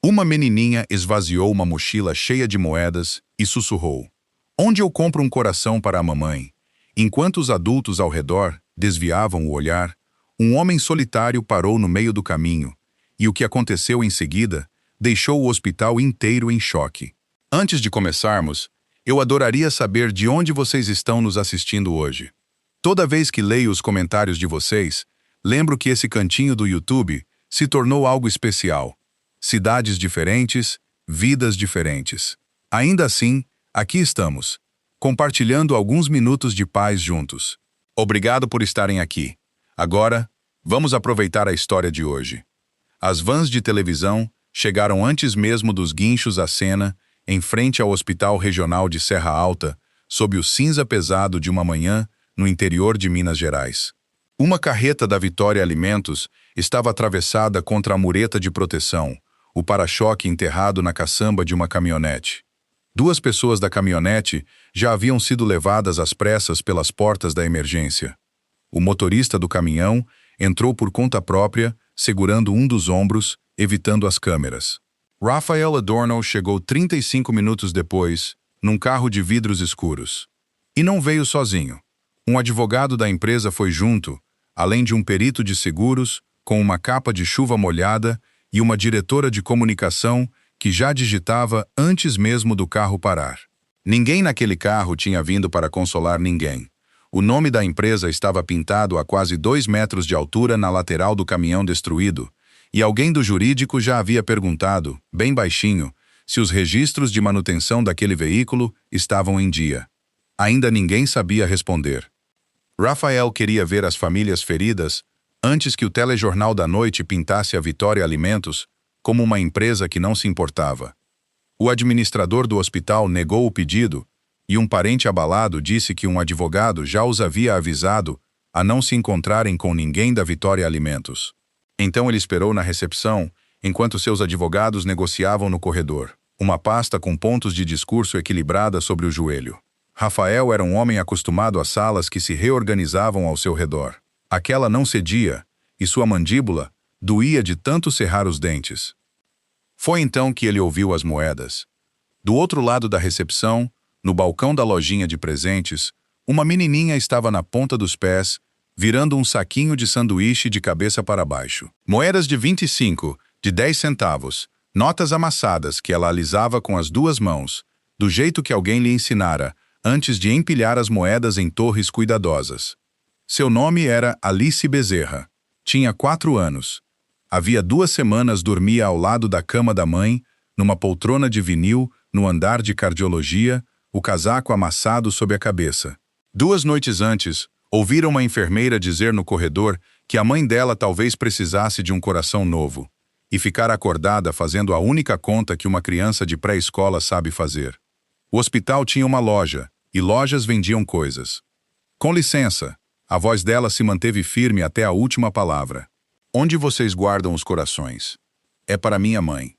Uma menininha esvaziou uma mochila cheia de moedas e sussurrou: "Onde eu compro um coração para a mamãe?" Enquanto os adultos ao redor desviavam o olhar, um homem solitário parou no meio do caminho, e o que aconteceu em seguida deixou o hospital inteiro em choque. Antes de começarmos, eu adoraria saber de onde vocês estão nos assistindo hoje. Toda vez que leio os comentários de vocês, lembro que esse cantinho do YouTube se tornou algo especial. Cidades diferentes, vidas diferentes. Ainda assim, aqui estamos, compartilhando alguns minutos de paz juntos. Obrigado por estarem aqui. Agora, vamos aproveitar a história de hoje. As vans de televisão chegaram antes mesmo dos guinchos à cena, em frente ao Hospital Regional de Serra Alta, sob o cinza pesado de uma manhã no interior de Minas Gerais. Uma carreta da Vitória Alimentos estava atravessada contra a mureta de proteção, o para-choque enterrado na caçamba de uma caminhonete. Duas pessoas da caminhonete já haviam sido levadas às pressas pelas portas da emergência. O motorista do caminhão entrou por conta própria, segurando um dos ombros, evitando as câmeras. Rafael Adorno chegou 35 minutos depois, num carro de vidros escuros. E não veio sozinho. Um advogado da empresa foi junto, além de um perito de seguros, com uma capa de chuva molhada e uma diretora de comunicação que já digitava antes mesmo do carro parar. Ninguém naquele carro tinha vindo para consolar ninguém. O nome da empresa estava pintado a quase 2 metros de altura na lateral do caminhão destruído, e alguém do jurídico já havia perguntado, bem baixinho, se os registros de manutenção daquele veículo estavam em dia. Ainda ninguém sabia responder. Rafael queria ver as famílias feridas antes que o telejornal da noite pintasse a Vitória Alimentos como uma empresa que não se importava. O administrador do hospital negou o pedido e um parente abalado disse que um advogado já os havia avisado a não se encontrarem com ninguém da Vitória Alimentos. Então ele esperou na recepção, enquanto seus advogados negociavam no corredor, uma pasta com pontos de discurso equilibrada sobre o joelho. Rafael era um homem acostumado a salas que se reorganizavam ao seu redor. Aquela não cedia, e sua mandíbula doía de tanto cerrar os dentes. Foi então que ele ouviu as moedas. Do outro lado da recepção, no balcão da lojinha de presentes, uma menininha estava na ponta dos pés, virando um saquinho de sanduíche de cabeça para baixo. Moedas de 25, de 10 centavos, notas amassadas que ela alisava com as duas mãos, do jeito que alguém lhe ensinara, antes de empilhar as moedas em torres cuidadosas. Seu nome era Alice Bezerra. Tinha 4 anos. Havia 2 semanas dormia ao lado da cama da mãe, numa poltrona de vinil, no andar de cardiologia, o casaco amassado sob a cabeça. 2 noites antes, ouvira uma enfermeira dizer no corredor que a mãe dela talvez precisasse de um coração novo, e ficar acordada fazendo a única conta que uma criança de pré-escola sabe fazer. O hospital tinha uma loja, e lojas vendiam coisas. "Com licença", a voz dela se manteve firme até a última palavra. "Onde vocês guardam os corações?" "É para minha mãe."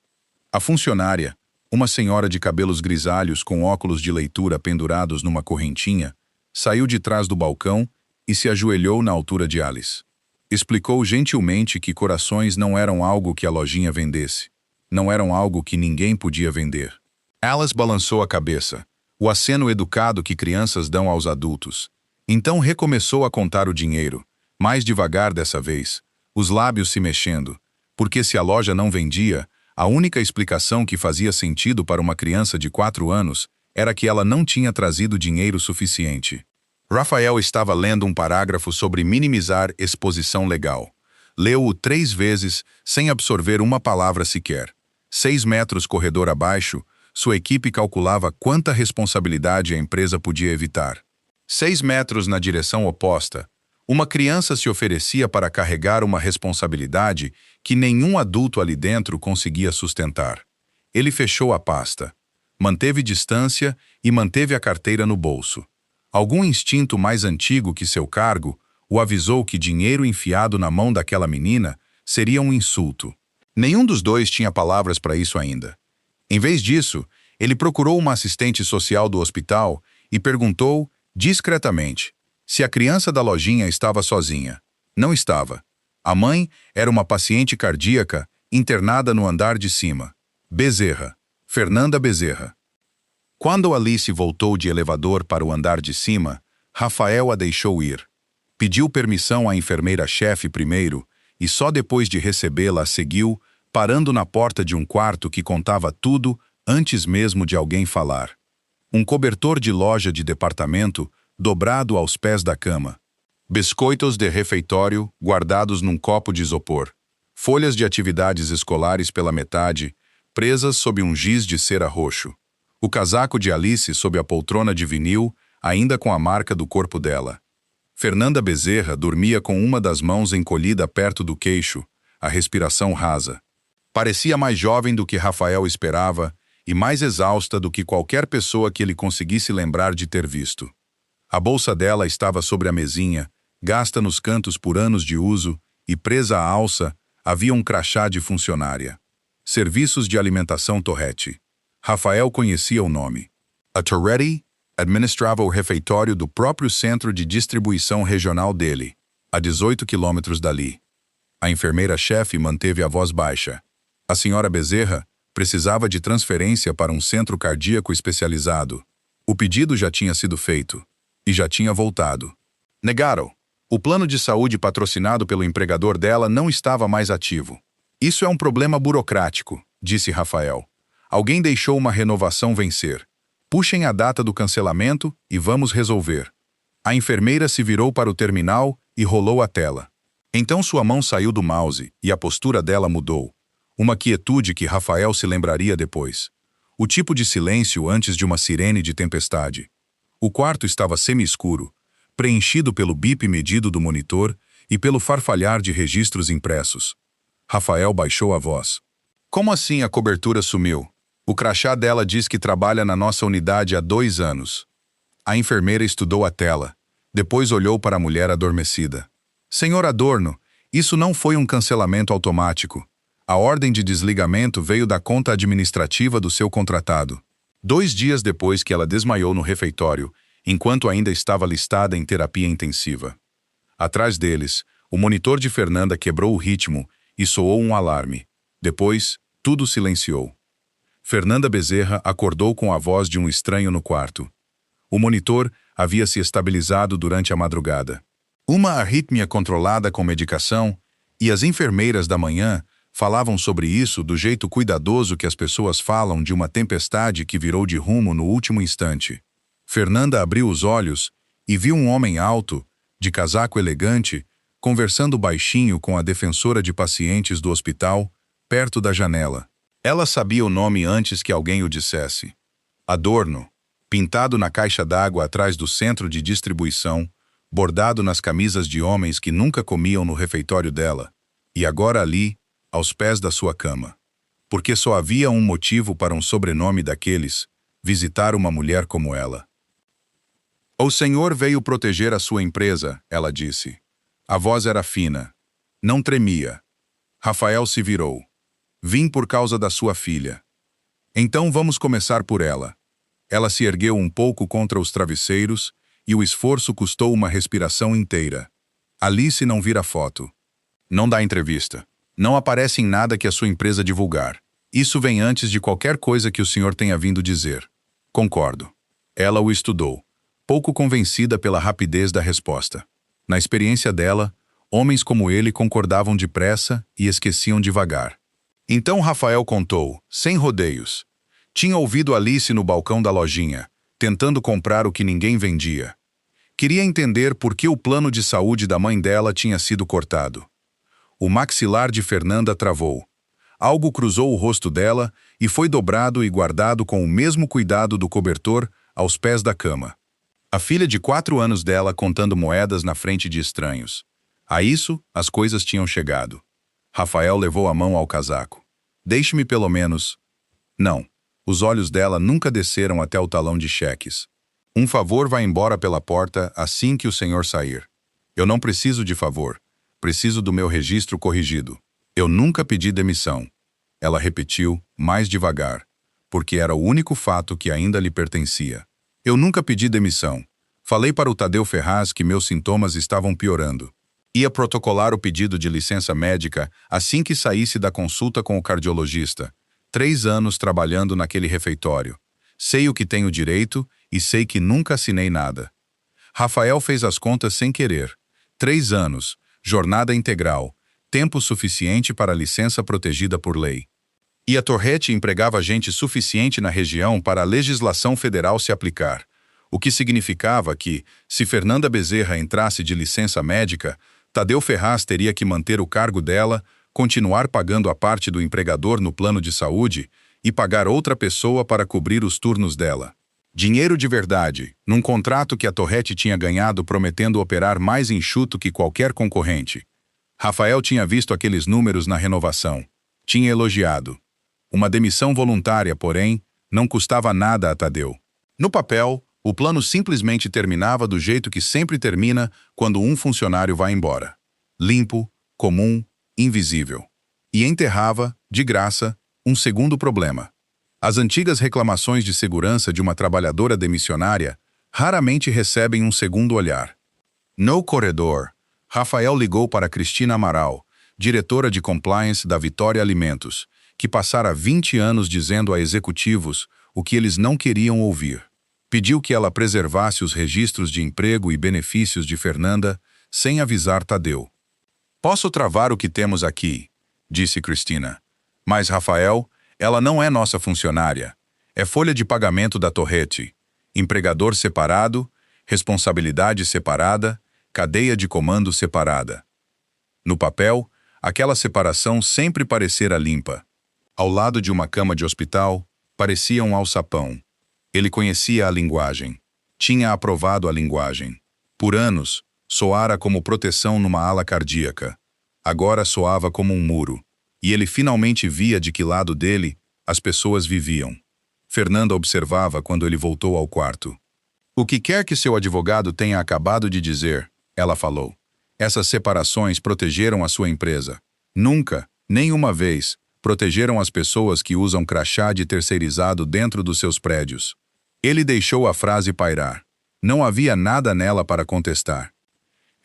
A funcionária, uma senhora de cabelos grisalhos com óculos de leitura pendurados numa correntinha, saiu de trás do balcão e se ajoelhou na altura de Alice. Explicou gentilmente que corações não eram algo que a lojinha vendesse. Não eram algo que ninguém podia vender. Alice balançou a cabeça, o aceno educado que crianças dão aos adultos. Então recomeçou a contar o dinheiro, mais devagar dessa vez, os lábios se mexendo, porque se a loja não vendia, a única explicação que fazia sentido para uma criança de 4 anos era que ela não tinha trazido dinheiro suficiente. Rafael estava lendo um parágrafo sobre minimizar exposição legal. Leu-o 3 vezes, sem absorver uma palavra sequer. 6 metros corredor abaixo, sua equipe calculava quanta responsabilidade a empresa podia evitar. 6 metros na direção oposta, uma criança se oferecia para carregar uma responsabilidade que nenhum adulto ali dentro conseguia sustentar. Ele fechou a pasta, manteve distância e manteve a carteira no bolso. Algum instinto mais antigo que seu cargo o avisou que dinheiro enfiado na mão daquela menina seria um insulto. Nenhum dos dois tinha palavras para isso ainda. Em vez disso, ele procurou uma assistente social do hospital e perguntou, discretamente, se a criança da lojinha estava sozinha. Não estava. A mãe era uma paciente cardíaca internada no andar de cima. Bezerra. Fernanda Bezerra. Quando Alice voltou de elevador para o andar de cima, Rafael a deixou ir. Pediu permissão à enfermeira-chefe primeiro e só depois de recebê-la a seguiu, parando na porta de um quarto que contava tudo antes mesmo de alguém falar. Um cobertor de loja de departamento dobrado aos pés da cama. Biscoitos de refeitório guardados num copo de isopor. Folhas de atividades escolares pela metade, presas sob um giz de cera roxo. O casaco de Alice sob a poltrona de vinil, ainda com a marca do corpo dela. Fernanda Bezerra dormia com uma das mãos encolhida perto do queixo, a respiração rasa. Parecia mais jovem do que Rafael esperava e mais exausta do que qualquer pessoa que ele conseguisse lembrar de ter visto. A bolsa dela estava sobre a mesinha, gasta nos cantos por anos de uso, e presa à alça havia um crachá de funcionária. Serviços de Alimentação Torretti. Rafael conhecia o nome. A Torretti administrava o refeitório do próprio centro de distribuição regional dele, a 18 quilômetros dali. A enfermeira-chefe manteve a voz baixa. A senhora Bezerra precisava de transferência para um centro cardíaco especializado. O pedido já tinha sido feito. E já tinha voltado. Negaram. O plano de saúde patrocinado pelo empregador dela não estava mais ativo. Isso é um problema burocrático, disse Rafael. Alguém deixou uma renovação vencer. Puxem a data do cancelamento e vamos resolver. A enfermeira se virou para o terminal e rolou a tela. Então sua mão saiu do mouse e a postura dela mudou. Uma quietude que Rafael se lembraria depois. O tipo de silêncio antes de uma sirene de tempestade. O quarto estava semi-escuro, preenchido pelo bip medido do monitor e pelo farfalhar de registros impressos. Rafael baixou a voz. Como assim a cobertura sumiu? O crachá dela diz que trabalha na nossa unidade há 2 anos. A enfermeira estudou a tela. Depois olhou para a mulher adormecida. Senhor Adorno, isso não foi um cancelamento automático. A ordem de desligamento veio da conta administrativa do seu contratado. 2 dias depois que ela desmaiou no refeitório, enquanto ainda estava listada em terapia intensiva. Atrás deles, o monitor de Fernanda quebrou o ritmo e soou um alarme. Depois, tudo silenciou. Fernanda Bezerra acordou com a voz de um estranho no quarto. O monitor havia se estabilizado durante a madrugada. Uma arritmia controlada com medicação, e as enfermeiras da manhã falavam sobre isso do jeito cuidadoso que as pessoas falam de uma tempestade que virou de rumo no último instante. Fernanda abriu os olhos e viu um homem alto, de casaco elegante, conversando baixinho com a defensora de pacientes do hospital, perto da janela. Ela sabia o nome antes que alguém o dissesse. Adorno, pintado na caixa d'água atrás do centro de distribuição, bordado nas camisas de homens que nunca comiam no refeitório dela, e agora ali, aos pés da sua cama. Porque só havia um motivo para um sobrenome daqueles, visitar uma mulher como ela. O senhor veio proteger a sua empresa, ela disse. A voz era fina. Não tremia. Rafael se virou. Vim por causa da sua filha. Então vamos começar por ela. Ela se ergueu um pouco contra os travesseiros e o esforço custou uma respiração inteira. Alice não vira foto. Não dá entrevista. Não aparece em nada que a sua empresa divulgar. Isso vem antes de qualquer coisa que o senhor tenha vindo dizer. Concordo. Ela o estudou, pouco convencida pela rapidez da resposta. Na experiência dela, homens como ele concordavam depressa e esqueciam devagar. Então Rafael contou, sem rodeios. Tinha ouvido Alice no balcão da lojinha, tentando comprar o que ninguém vendia. Queria entender por que o plano de saúde da mãe dela tinha sido cortado. O maxilar de Fernanda travou. Algo cruzou o rosto dela e foi dobrado e guardado com o mesmo cuidado do cobertor aos pés da cama. A filha de 4 anos dela contando moedas na frente de estranhos. A isso, as coisas tinham chegado. Rafael levou a mão ao casaco. Deixe-me pelo menos... Não. Os olhos dela nunca desceram até o talão de cheques. Um favor vai embora pela porta assim que o senhor sair. Eu não preciso de favor. Preciso do meu registro corrigido. Eu nunca pedi demissão. Ela repetiu, mais devagar, porque era o único fato que ainda lhe pertencia. Eu nunca pedi demissão. Falei para o Tadeu Ferraz que meus sintomas estavam piorando. Ia protocolar o pedido de licença médica assim que saísse da consulta com o cardiologista. 3 anos trabalhando naquele refeitório. Sei o que tenho direito e sei que nunca assinei nada. Rafael fez as contas sem querer. 3 anos, jornada integral, tempo suficiente para licença protegida por lei. E a Torrete empregava gente suficiente na região para a legislação federal se aplicar, o que significava que, se Fernanda Bezerra entrasse de licença médica, Tadeu Ferraz teria que manter o cargo dela, continuar pagando a parte do empregador no plano de saúde e pagar outra pessoa para cobrir os turnos dela. Dinheiro de verdade, num contrato que a Torrete tinha ganhado prometendo operar mais enxuto que qualquer concorrente. Rafael tinha visto aqueles números na renovação. Tinha elogiado. Uma demissão voluntária, porém, não custava nada a Tadeu. No papel, o plano simplesmente terminava do jeito que sempre termina quando um funcionário vai embora. Limpo, comum, invisível. E enterrava, de graça, um segundo problema. As antigas reclamações de segurança de uma trabalhadora demissionária raramente recebem um segundo olhar. No corredor, Rafael ligou para Cristina Amaral, diretora de compliance da Vitória Alimentos, que passara 20 anos dizendo a executivos o que eles não queriam ouvir. Pediu que ela preservasse os registros de emprego e benefícios de Fernanda, sem avisar Tadeu. "Posso travar o que temos aqui", disse Cristina. "Mas, Rafael, ela não é nossa funcionária. É folha de pagamento da Torrete. Empregador separado, responsabilidade separada, cadeia de comando separada." No papel, aquela separação sempre parecera limpa. Ao lado de uma cama de hospital, parecia um alçapão. Ele conhecia a linguagem. Tinha aprovado a linguagem. Por anos, soara como proteção numa ala cardíaca. Agora soava como um muro. E ele finalmente via de que lado dele as pessoas viviam. Fernanda observava quando ele voltou ao quarto. "O que quer que seu advogado tenha acabado de dizer", ela falou. "Essas separações protegeram a sua empresa. Nunca, nem uma vez, protegeram as pessoas que usam crachá de terceirizado dentro dos seus prédios." Ele deixou a frase pairar. Não havia nada nela para contestar.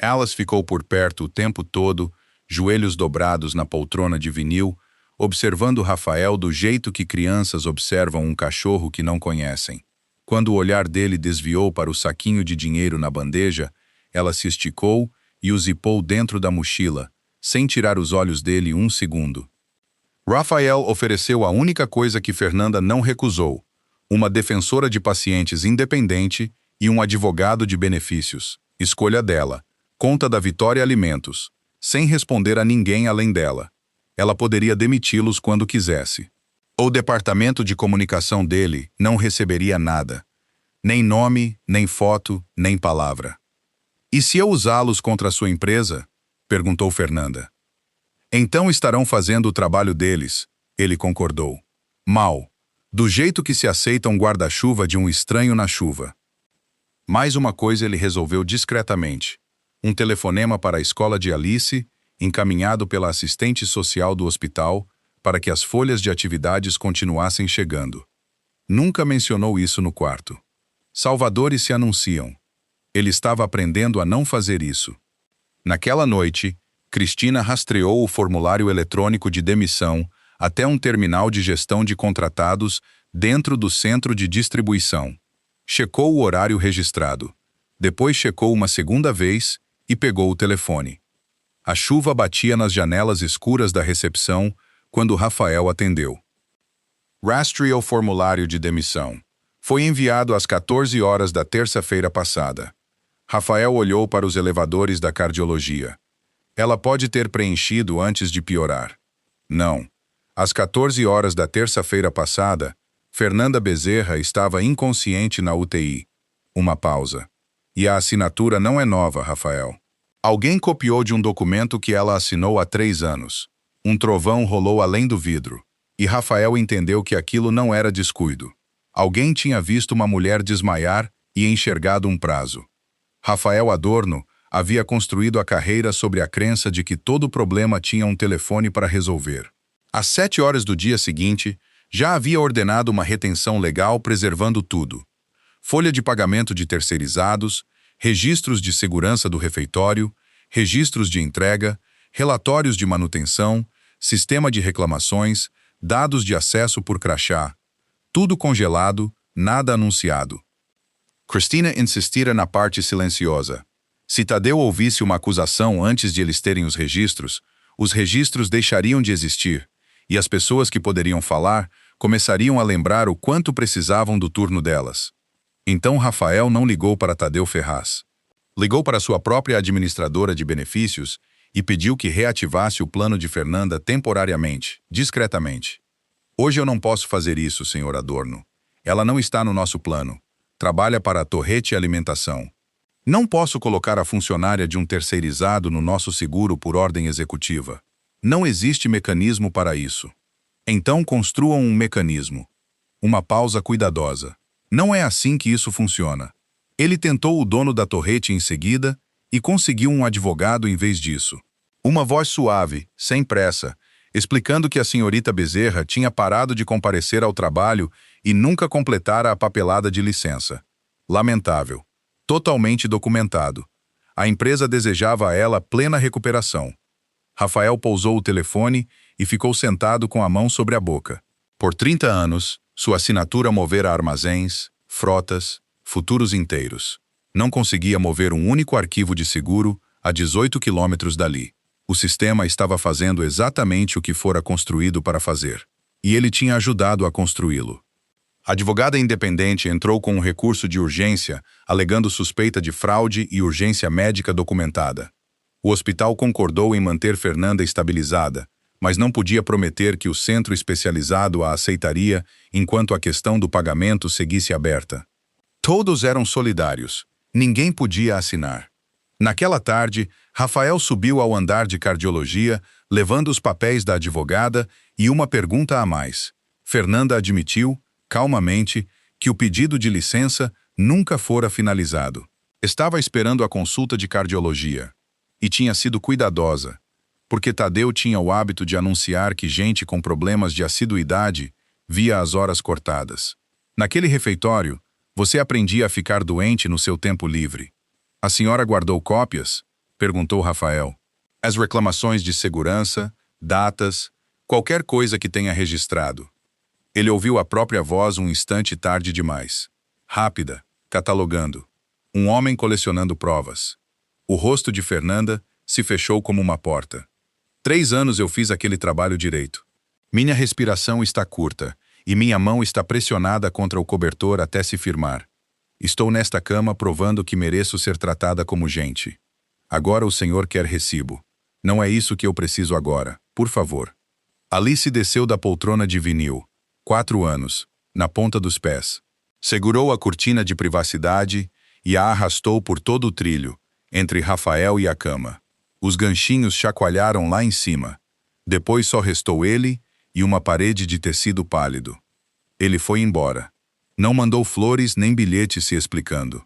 Alice ficou por perto o tempo todo, joelhos dobrados na poltrona de vinil, observando Rafael do jeito que crianças observam um cachorro que não conhecem. Quando o olhar dele desviou para o saquinho de dinheiro na bandeja, ela se esticou e o zipou dentro da mochila, sem tirar os olhos dele um segundo. Rafael ofereceu a única coisa que Fernanda não recusou: uma defensora de pacientes independente e um advogado de benefícios. Escolha dela. Conta da Vitória Alimentos. Sem responder a ninguém além dela. Ela poderia demiti-los quando quisesse. O departamento de comunicação dele não receberia nada. Nem nome, nem foto, nem palavra. "E se eu usá-los contra a sua empresa?", perguntou Fernanda. "Então estarão fazendo o trabalho deles", ele concordou. "Mal. Do jeito que se aceita um guarda-chuva de um estranho na chuva." Mais uma coisa ele resolveu discretamente. Um telefonema para a escola de Alice, encaminhado pela assistente social do hospital, para que as folhas de atividades continuassem chegando. Nunca mencionou isso no quarto. Salvadores se anunciam. Ele estava aprendendo a não fazer isso. Naquela noite, Cristina rastreou o formulário eletrônico de demissão até um terminal de gestão de contratados dentro do centro de distribuição. Checou o horário registrado. Depois checou uma segunda vez e pegou o telefone. A chuva batia nas janelas escuras da recepção quando Rafael atendeu. "Rastreou o formulário de demissão. Foi enviado às 14 horas da terça-feira passada." Rafael olhou para os elevadores da cardiologia. "Ela pode ter preenchido antes de piorar." "Não. Às 14 horas da terça-feira passada, Fernanda Bezerra estava inconsciente na UTI." Uma pausa. "E a assinatura não é nova, Rafael. Alguém copiou de um documento que ela assinou há 3 anos. Um trovão rolou além do vidro. E Rafael entendeu que aquilo não era descuido. Alguém tinha visto uma mulher desmaiar e enxergado um prazo. Rafael Adorno havia construído a carreira sobre a crença de que todo problema tinha um telefone para resolver. Às 7 horas do dia seguinte, já havia ordenado uma retenção legal preservando tudo. Folha de pagamento de terceirizados, registros de segurança do refeitório, registros de entrega, relatórios de manutenção, sistema de reclamações, dados de acesso por crachá, tudo congelado, nada anunciado. Christina insistira na parte silenciosa. Se Tadeu ouvisse uma acusação antes de eles terem os registros deixariam de existir, e as pessoas que poderiam falar começariam a lembrar o quanto precisavam do turno delas. Então Rafael não ligou para Tadeu Ferraz. Ligou para sua própria administradora de benefícios e pediu que reativasse o plano de Fernanda temporariamente, discretamente. Hoje eu não posso fazer isso, senhor Adorno. Ela não está no nosso plano. Trabalha para a Torrete Alimentação. Não posso colocar a funcionária de um terceirizado no nosso seguro por ordem executiva. Não existe mecanismo para isso. Então construam um mecanismo. Uma pausa cuidadosa. Não é assim que isso funciona. Ele tentou o dono da Torrete em seguida e conseguiu um advogado em vez disso. Uma voz suave, sem pressa, explicando que a senhorita Bezerra tinha parado de comparecer ao trabalho e nunca completara a papelada de licença. Lamentável. Totalmente documentado. A empresa desejava a ela plena recuperação. Rafael pousou o telefone e ficou sentado com a mão sobre a boca. Por 30 anos, sua assinatura movera armazéns, frotas, futuros inteiros. Não conseguia mover um único arquivo de seguro a 18 quilômetros dali. O sistema estava fazendo exatamente o que fora construído para fazer. E ele tinha ajudado a construí-lo. A advogada independente entrou com um recurso de urgência, alegando suspeita de fraude e urgência médica documentada. O hospital concordou em manter Fernanda estabilizada, mas não podia prometer que o centro especializado a aceitaria enquanto a questão do pagamento seguisse aberta. Todos eram solidários. Ninguém podia assinar. Naquela tarde, Rafael subiu ao andar de cardiologia, levando os papéis da advogada e uma pergunta a mais. Fernanda admitiu, calmamente, que o pedido de licença nunca fora finalizado. Estava esperando a consulta de cardiologia. E tinha sido cuidadosa, porque Tadeu tinha o hábito de anunciar que gente com problemas de assiduidade via as horas cortadas. Naquele refeitório, você aprendia a ficar doente no seu tempo livre. A senhora guardou cópias? Perguntou Rafael. As reclamações de segurança, datas, qualquer coisa que tenha registrado. Ele ouviu a própria voz um instante tarde demais. Rápida, catalogando. Um homem colecionando provas. O rosto de Fernanda se fechou como uma porta. 3 anos eu fiz aquele trabalho direito. Minha respiração está curta e minha mão está pressionada contra o cobertor até se firmar. Estou nesta cama provando que mereço ser tratada como gente. Agora o senhor quer recibo. Não é isso que eu preciso agora, por favor. Alice desceu da poltrona de vinil. 4 anos, na ponta dos pés. Segurou a cortina de privacidade e a arrastou por todo o trilho, entre Rafael e a cama. Os ganchinhos chacoalharam lá em cima. Depois só restou ele e uma parede de tecido pálido. Ele foi embora. Não mandou flores nem bilhetes se explicando.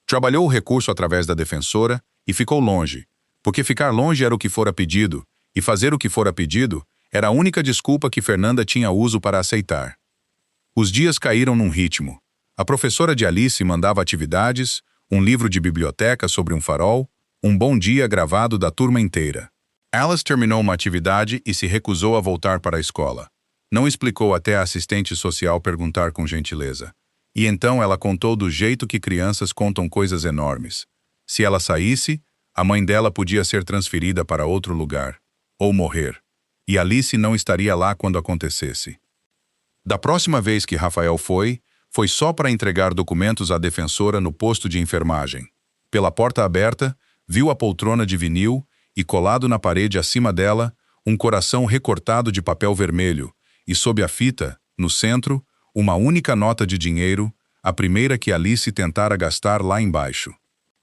Trabalhou o recurso através da defensora e ficou longe, porque ficar longe era o que fora pedido, e fazer o que fora pedido era a única desculpa que Fernanda tinha uso para aceitar. Os dias caíram num ritmo. A professora de Alice mandava atividades, um livro de biblioteca sobre um farol, um bom dia gravado da turma inteira. Alice terminou uma atividade e se recusou a voltar para a escola. Não explicou até a assistente social perguntar com gentileza. E então ela contou do jeito que crianças contam coisas enormes. Se ela saísse, a mãe dela podia ser transferida para outro lugar, ou morrer. E Alice não estaria lá quando acontecesse. Da próxima vez que Rafael foi só para entregar documentos à defensora no posto de enfermagem. Pela porta aberta, viu a poltrona de vinil e, colado na parede acima dela, um coração recortado de papel vermelho e, sob a fita, no centro, uma única nota de dinheiro, a primeira que Alice tentara gastar lá embaixo.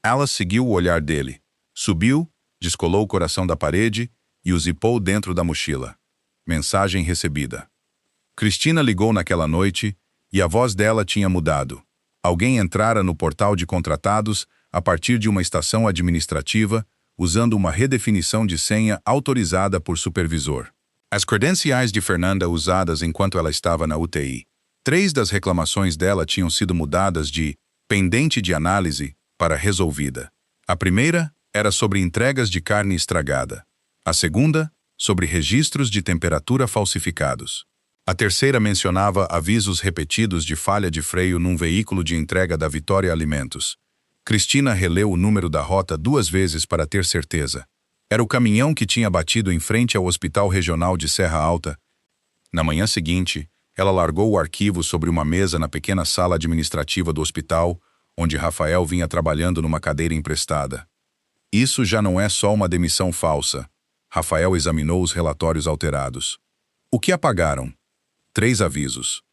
Alice seguiu o olhar dele. Subiu, descolou o coração da parede e o zipou dentro da mochila. Mensagem recebida. Cristina ligou naquela noite e a voz dela tinha mudado. Alguém entrara no portal de contratados a partir de uma estação administrativa, usando uma redefinição de senha autorizada por supervisor. As credenciais de Fernanda usadas enquanto ela estava na UTI. 3 das reclamações dela tinham sido mudadas de pendente de análise para resolvida. A primeira era sobre entregas de carne estragada. A segunda, sobre registros de temperatura falsificados. A terceira mencionava avisos repetidos de falha de freio num veículo de entrega da Vitória Alimentos. Cristina releu o número da rota 2 vezes para ter certeza. Era o caminhão que tinha batido em frente ao Hospital Regional de Serra Alta. Na manhã seguinte, ela largou o arquivo sobre uma mesa na pequena sala administrativa do hospital, onde Rafael vinha trabalhando numa cadeira emprestada. Isso já não é só uma demissão falsa. Rafael examinou os relatórios alterados. O que apagaram? 3 avisos.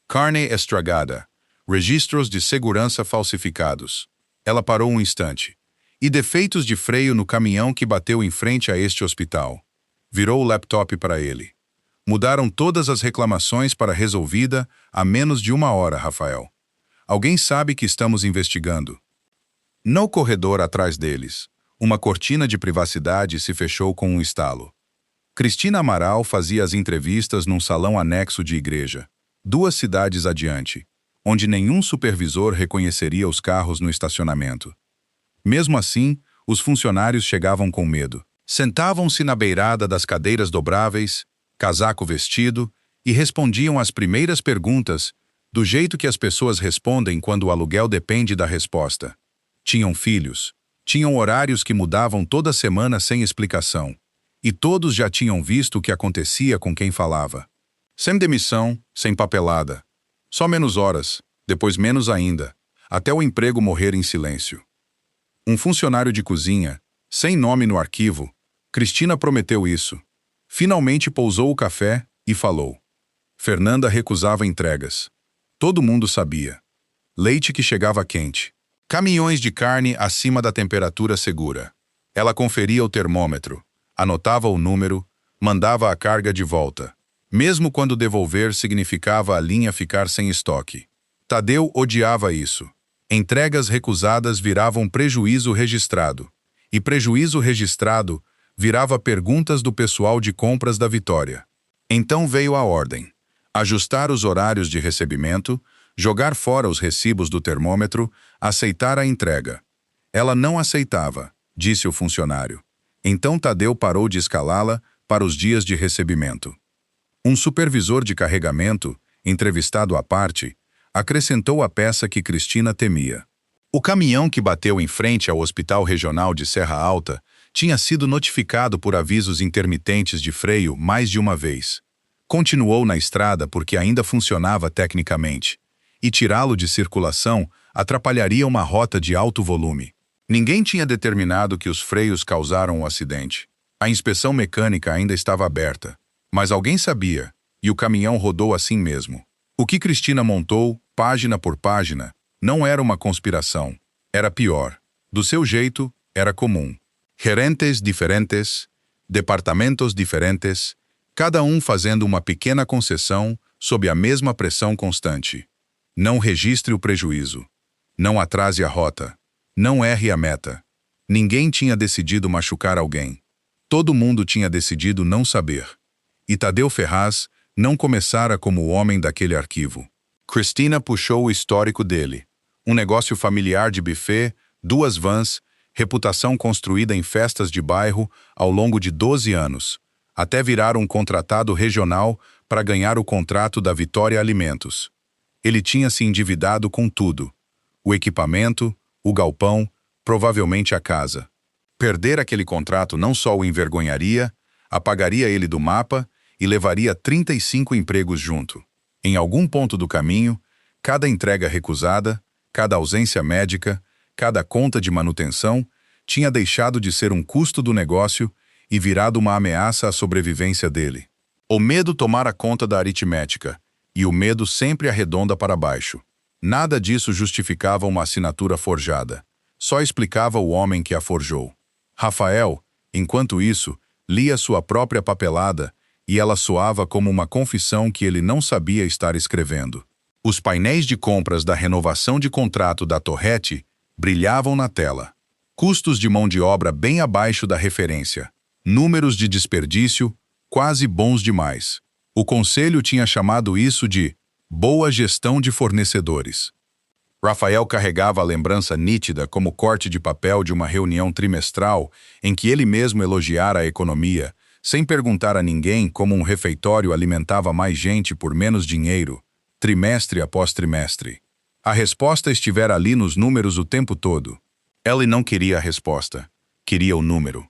Carne estragada. Registros de segurança falsificados. Ela parou um instante. E defeitos de freio no caminhão que bateu em frente a este hospital. Virou o laptop para ele. Mudaram todas as reclamações para resolvida há menos de 1 hora, Rafael. Alguém sabe que estamos investigando. No corredor atrás deles, uma cortina de privacidade se fechou com um estalo. Cristina Amaral fazia as entrevistas num salão anexo de igreja, 2 cidades adiante, onde nenhum supervisor reconheceria os carros no estacionamento. Mesmo assim, os funcionários chegavam com medo. Sentavam-se na beirada das cadeiras dobráveis, casaco vestido, e respondiam às primeiras perguntas, do jeito que as pessoas respondem quando o aluguel depende da resposta. Tinham filhos, tinham horários que mudavam toda semana sem explicação, e todos já tinham visto o que acontecia com quem falava. Sem demissão, sem papelada. Só menos horas, depois menos ainda, até o emprego morrer em silêncio. Um funcionário de cozinha, sem nome no arquivo, Cristina prometeu isso. Finalmente pousou o café e falou. Fernanda recusava entregas. Todo mundo sabia. Leite que chegava quente. Caminhões de carne acima da temperatura segura. Ela conferia o termômetro, anotava o número, mandava a carga de volta. Mesmo quando devolver significava a linha ficar sem estoque. Tadeu odiava isso. Entregas recusadas viravam prejuízo registrado. E prejuízo registrado virava perguntas do pessoal de compras da Vitória. Então veio a ordem. Ajustar os horários de recebimento, jogar fora os recibos do termômetro, aceitar a entrega. Ela não aceitava, disse o funcionário. Então Tadeu parou de escalá-la para os dias de recebimento. Um supervisor de carregamento, entrevistado à parte, acrescentou a peça que Cristina temia. O caminhão que bateu em frente ao Hospital Regional de Serra Alta tinha sido notificado por avisos intermitentes de freio mais de uma vez. Continuou na estrada porque ainda funcionava tecnicamente, e tirá-lo de circulação atrapalharia uma rota de alto volume. Ninguém tinha determinado que os freios causaram o acidente. A inspeção mecânica ainda estava aberta, mas alguém sabia, e o caminhão rodou assim mesmo. O que Cristina montou, página por página, não era uma conspiração, era pior. Do seu jeito, era comum. Gerentes diferentes, departamentos diferentes, cada um fazendo uma pequena concessão sob a mesma pressão constante. Não registre o prejuízo. Não atrase a rota. Não erre a meta. Ninguém tinha decidido machucar alguém. Todo mundo tinha decidido não saber. E Tadeu Ferraz não começara como o homem daquele arquivo. Cristina puxou o histórico dele. Um negócio familiar de buffet, 2 vans, reputação construída em festas de bairro ao longo de 12 anos, até virar um contratado regional para ganhar o contrato da Vitória Alimentos. Ele tinha se endividado com tudo. O equipamento, o galpão, provavelmente a casa. Perder aquele contrato não só o envergonharia, apagaria ele do mapa e levaria 35 empregos junto. Em algum ponto do caminho, cada entrega recusada, cada ausência médica, cada conta de manutenção, tinha deixado de ser um custo do negócio e virado uma ameaça à sobrevivência dele. O medo tomara conta da aritmética, e o medo sempre arredonda para baixo. Nada disso justificava uma assinatura forjada. Só explicava o homem que a forjou. Rafael, enquanto isso, lia sua própria papelada e ela soava como uma confissão que ele não sabia estar escrevendo. Os painéis de compras da renovação de contrato da Torrete brilhavam na tela. Custos de mão de obra bem abaixo da referência. Números de desperdício quase bons demais. O conselho tinha chamado isso de boa gestão de fornecedores. Rafael carregava a lembrança nítida como corte de papel de uma reunião trimestral em que ele mesmo elogiara a economia, sem perguntar a ninguém como um refeitório alimentava mais gente por menos dinheiro, trimestre após trimestre. A resposta estivera ali nos números o tempo todo. Ellie não queria a resposta, queria o número.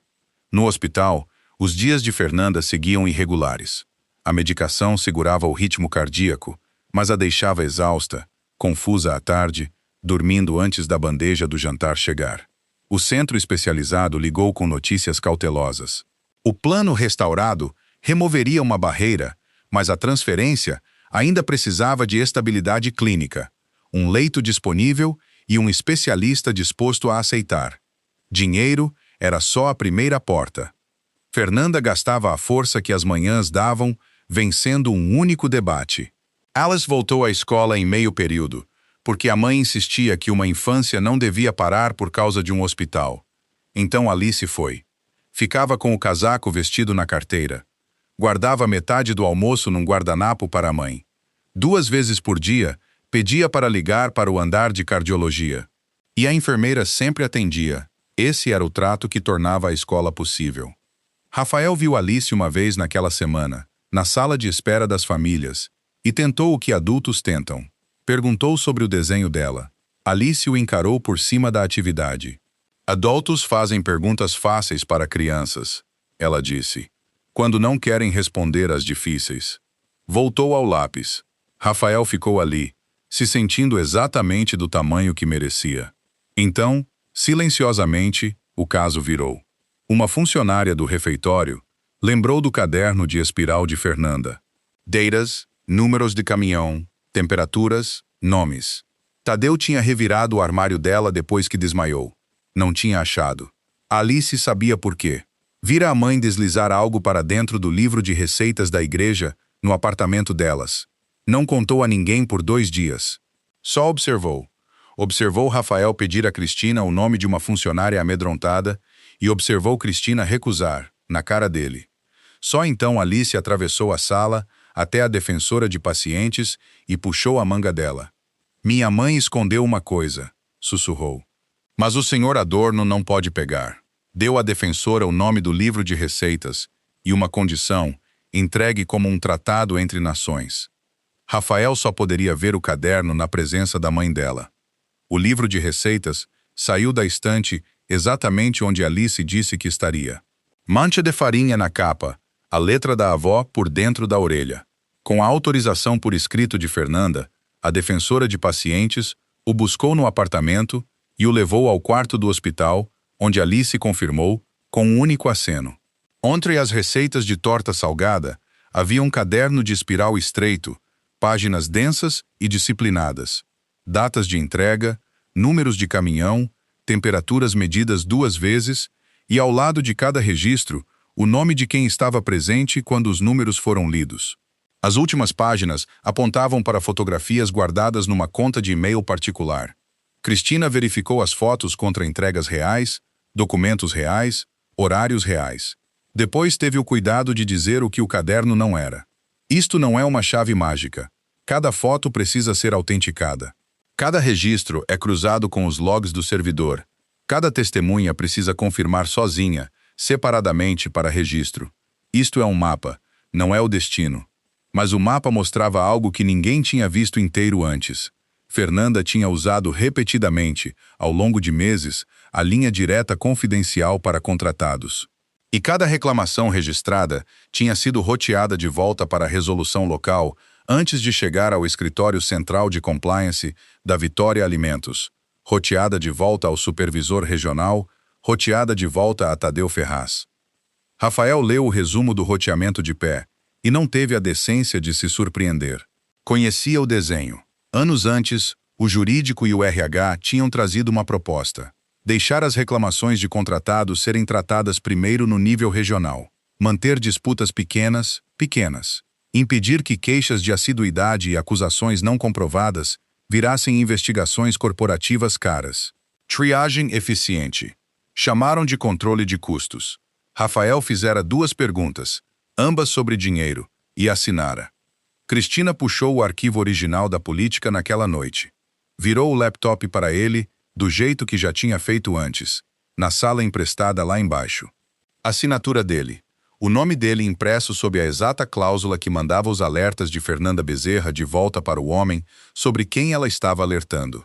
No hospital, os dias de Fernanda seguiam irregulares. A medicação segurava o ritmo cardíaco, mas a deixava exausta, confusa à tarde, dormindo antes da bandeja do jantar chegar. O centro especializado ligou com notícias cautelosas. O plano restaurado removeria uma barreira, mas a transferência ainda precisava de estabilidade clínica, um leito disponível e um especialista disposto a aceitar. Dinheiro era só a primeira porta. Fernanda gastava a força que as manhãs davam, vencendo um único debate. Alice voltou à escola em meio período, porque a mãe insistia que uma infância não devia parar por causa de um hospital. Então Alice foi. Ficava com o casaco vestido na carteira. Guardava metade do almoço num guardanapo para a mãe. 2 vezes por dia, pedia para ligar para o andar de cardiologia. E a enfermeira sempre atendia. Esse era o trato que tornava a escola possível. Rafael viu Alice uma vez naquela semana, na sala de espera das famílias, e tentou o que adultos tentam. Perguntou sobre o desenho dela. Alice o encarou por cima da atividade. Adultos fazem perguntas fáceis para crianças, ela disse, quando não querem responder às difíceis. Voltou ao lápis. Rafael ficou ali, se sentindo exatamente do tamanho que merecia. Então, silenciosamente, o caso virou. Uma funcionária do refeitório lembrou do caderno de espiral de Fernanda. Datas, números de caminhão, temperaturas, nomes. Tadeu tinha revirado o armário dela depois que desmaiou. Não tinha achado. Alice sabia por quê. Vira a mãe deslizar algo para dentro do livro de receitas da igreja, no apartamento delas. Não contou a ninguém por 2 dias. Só observou. Observou Rafael pedir a Cristina o nome de uma funcionária amedrontada e observou Cristina recusar, na cara dele. Só então Alice atravessou a sala até a defensora de pacientes e puxou a manga dela. Minha mãe escondeu uma coisa, sussurrou. Mas o senhor Adorno não pode pegar. Deu à defensora o nome do livro de receitas e uma condição, entregue como um tratado entre nações. Rafael só poderia ver o caderno na presença da mãe dela. O livro de receitas saiu da estante exatamente onde Alice disse que estaria. Mancha de farinha na capa, a letra da avó por dentro da orelha. Com a autorização por escrito de Fernanda, a defensora de pacientes o buscou no apartamento e o levou ao quarto do hospital, onde Alice confirmou, com um único aceno. Entre as receitas de torta salgada, havia um caderno de espiral estreito, páginas densas e disciplinadas, datas de entrega, números de caminhão, temperaturas medidas 2 vezes e, ao lado de cada registro, o nome de quem estava presente quando os números foram lidos. As últimas páginas apontavam para fotografias guardadas numa conta de e-mail particular. Cristina verificou as fotos contra entregas reais, documentos reais, horários reais. Depois teve o cuidado de dizer o que o caderno não era. Isto não é uma chave mágica. Cada foto precisa ser autenticada. Cada registro é cruzado com os logs do servidor. Cada testemunha precisa confirmar sozinha, separadamente para registro. Isto é um mapa, não é o destino. Mas o mapa mostrava algo que ninguém tinha visto inteiro antes. Fernanda tinha usado repetidamente, ao longo de meses, a linha direta confidencial para contratados. E cada reclamação registrada tinha sido roteada de volta para a resolução local antes de chegar ao escritório central de compliance da Vitória Alimentos, roteada de volta ao supervisor regional, roteada de volta a Tadeu Ferraz. Rafael leu o resumo do roteamento de pé e não teve a decência de se surpreender. Conhecia o desenho. Anos antes, o jurídico e o RH tinham trazido uma proposta. Deixar as reclamações de contratados serem tratadas primeiro no nível regional. Manter disputas pequenas. Impedir que queixas de assiduidade e acusações não comprovadas virassem investigações corporativas caras. Triagem eficiente. Chamaram de controle de custos. Rafael fizera 2 perguntas, ambas sobre dinheiro, e assinara. Cristina puxou o arquivo original da política naquela noite. Virou o laptop para ele, do jeito que já tinha feito antes, na sala emprestada lá embaixo. Assinatura dele. O nome dele impresso sob a exata cláusula que mandava os alertas de Fernanda Bezerra de volta para o homem sobre quem ela estava alertando.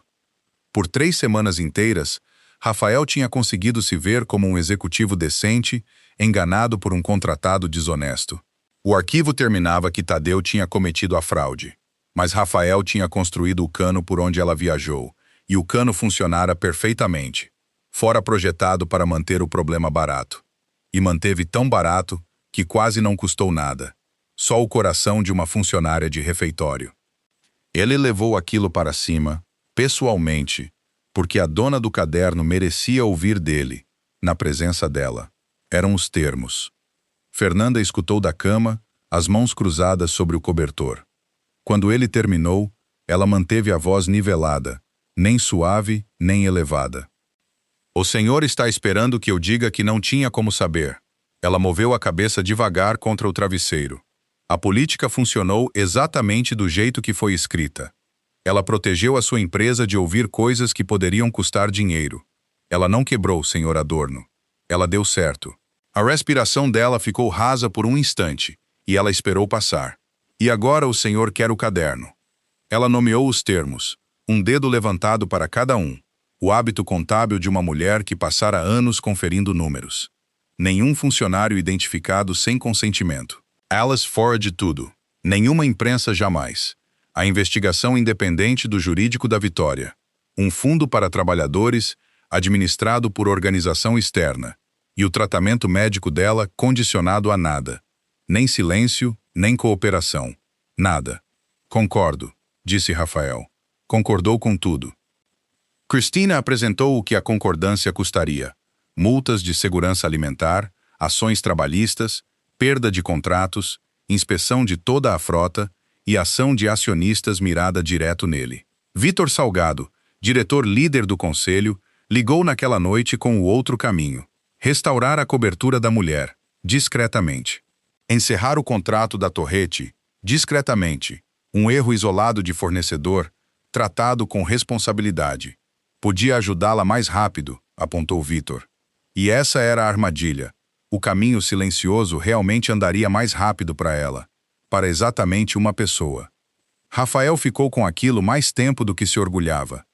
Por 3 semanas inteiras, Rafael tinha conseguido se ver como um executivo decente, enganado por um contratado desonesto. O arquivo terminava que Tadeu tinha cometido a fraude, mas Rafael tinha construído o cano por onde ela viajou, e o cano funcionara perfeitamente, fora projetado para manter o problema barato. E manteve tão barato que quase não custou nada, só o coração de uma funcionária de refeitório. Ele levou aquilo para cima, pessoalmente, porque a dona do caderno merecia ouvir dele, na presença dela. Eram os termos. Fernanda escutou da cama, as mãos cruzadas sobre o cobertor. Quando ele terminou, ela manteve a voz nivelada, nem suave, nem elevada. O senhor está esperando que eu diga que não tinha como saber. Ela moveu a cabeça devagar contra o travesseiro. A política funcionou exatamente do jeito que foi escrita. Ela protegeu a sua empresa de ouvir coisas que poderiam custar dinheiro. Ela não quebrou, senhor Adorno. Ela deu certo. A respiração dela ficou rasa por um instante, e ela esperou passar. E agora o senhor quer o caderno. Ela nomeou os termos, um dedo levantado para cada um, o hábito contábil de uma mulher que passara anos conferindo números. Nenhum funcionário identificado sem consentimento. Alice fora de tudo. Nenhuma imprensa jamais. A investigação independente do jurídico da Vitória. Um fundo para trabalhadores, administrado por organização externa. E o tratamento médico dela condicionado a nada. Nem silêncio, nem cooperação. Nada. Concordo, disse Rafael. Concordou com tudo. Cristina apresentou o que a concordância custaria. Multas de segurança alimentar, ações trabalhistas, perda de contratos, inspeção de toda a frota e ação de acionistas mirada direto nele. Vitor Salgado, diretor líder do conselho, ligou naquela noite com o outro caminho. Restaurar a cobertura da mulher, discretamente. Encerrar o contrato da Torrete, discretamente. Um erro isolado de fornecedor, tratado com responsabilidade. Podia ajudá-la mais rápido, apontou Vitor. E essa era a armadilha. O caminho silencioso realmente andaria mais rápido para ela. Para exatamente uma pessoa. Rafael ficou com aquilo mais tempo do que se orgulhava.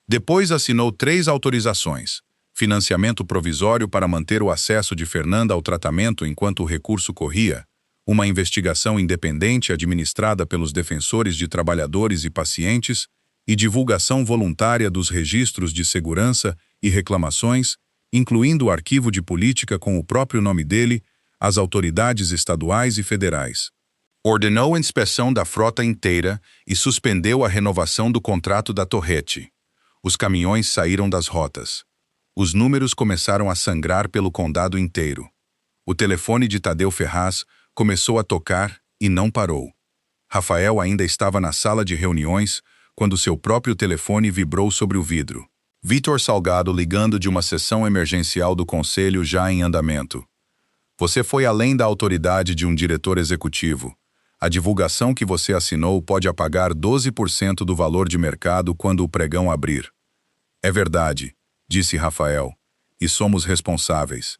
Depois assinou 3 autorizações. Financiamento provisório para manter o acesso de Fernanda ao tratamento enquanto o recurso corria, uma investigação independente administrada pelos defensores de trabalhadores e pacientes e divulgação voluntária dos registros de segurança e reclamações, incluindo o arquivo de política com o próprio nome dele, às autoridades estaduais e federais. Ordenou a inspeção da frota inteira e suspendeu a renovação do contrato da Torrete. Os caminhões saíram das rotas. Os números começaram a sangrar pelo condado inteiro. O telefone de Tadeu Ferraz começou a tocar e não parou. Rafael ainda estava na sala de reuniões quando seu próprio telefone vibrou sobre o vidro. Vitor Salgado ligando de uma sessão emergencial do conselho já em andamento. Você foi além da autoridade de um diretor executivo. A divulgação que você assinou pode apagar 12% do valor de mercado quando o pregão abrir. É verdade, disse Rafael, e somos responsáveis.